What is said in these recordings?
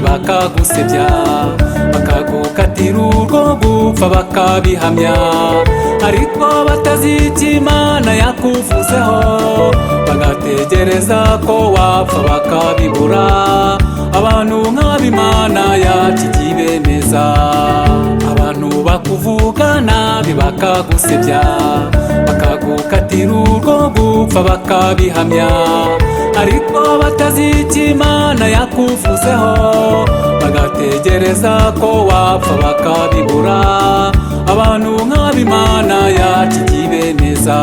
nabi bakagusebya bakagukatira urwo gupfa bakabihamya, ariko batazi icyo Imana yakuvuzeho bagategereza ko wapfa bakabibura. Abantu nk'ab'Imana yacu ikibemeza, abantu bakuvuga nabi bakagusebya bakagukatira urwo gupfa bakabihamya, ariko batazi icyo Imana yakuvuzeho bagategereza ko wapfa bakabibura. Abantu nk'ab'Imana yacu ikibemeza.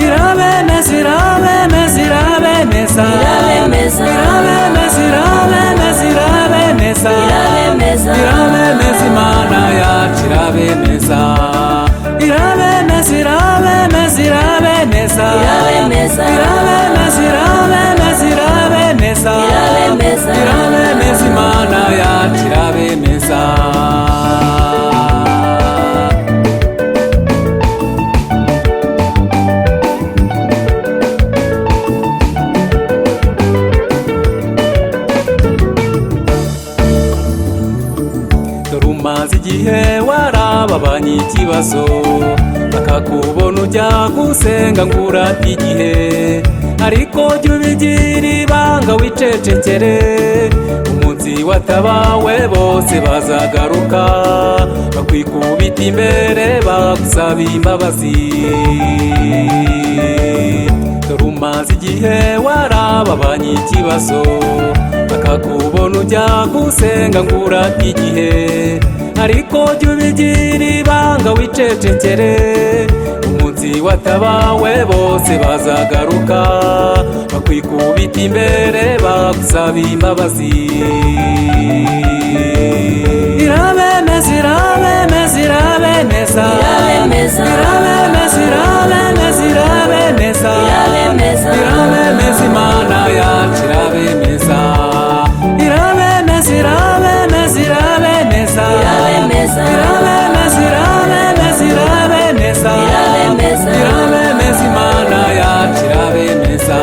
Irabemeza, irabemeza, irabemeza, irabemeza, irabemeza, irabemeza, irabemeza, irabemeza, Imana yacu irabemeza. Irabemeza, irabemeza, irabemeza, irabemeza, irabemeza, irabemeza, irabemeza, irabemeza, Imana yacu irabemeza. Umaze igihe warababanye ikibazo bakakubona ujya gusenga ngo urate igihe, ariko jya ubigira ibanga wicecekere. Umunsi watabawe bose bazagaruka bakwikubita imbere bagusaba imbabazi. Dore umaze igihe warababanye ikibazo bakakubona ujya gusenga ngo urate igihe, ariko jya ubigira ibanga wicecekere. Umunsi watabawe bose bazagaruka bakwikubita imbere bagusaba imbabazi. Irabemeza, irabemeza, irabemeza, irabemeza, irabemeza, irabemeza, irabemeza, irabemeza, irabemeza, Imana yacu irabemeza. Irabemeza, irabemeza, irabemeza, irabemeza, irabemeza, irabemeza, irabemeza, irabemeza, Imana yacu irabemeza.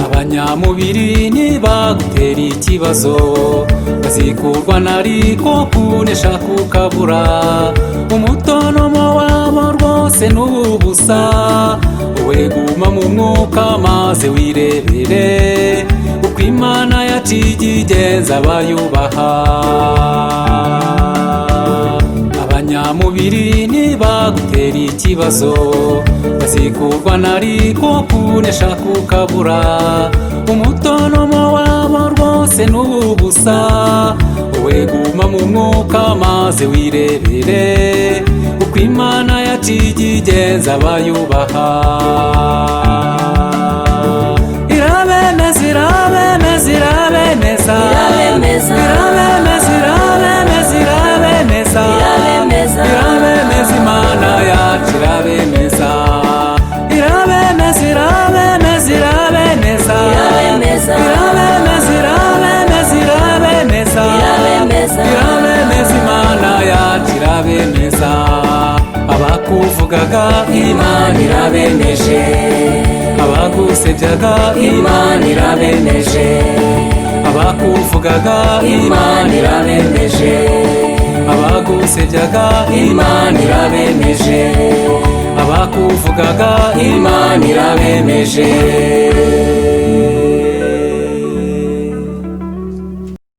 Abanyamubiri nibagutera ikibazo bazikurwa nariko kunesha kukabura. Umutonomo wabo rwose n'ubusa, wowe guma mu mwuka maze wirebere uko Imana yacu igenza abayubaha. Abanyamubiri nibagutera ikibazo bazikurwa nariko kunesha kukabura. Umutonomo wabo rwose n'ubusa, wowe guma mu mwuka maze wirebere uko Imana yacu igenza abayubaha. Irabemeza, irabemeza, irabemeza, irabemeza, irabemeza, irabemeza, irabemeza, irabemeza, irabemeza, Imana yacu irabemeza. Irabemeza, irabemeza, irabemeza, irabemeza, irabemeza, irabemeza, irabemeza, irabemeza, Imana yacu irabemeza. Abakuvugaga Imana irabemeje, abagusebyaga Imana irabemeje, abakuvugaga Imana irabemeje, abagusebyaga Imana irabemeje, abakuvugaga Imana irabemeje.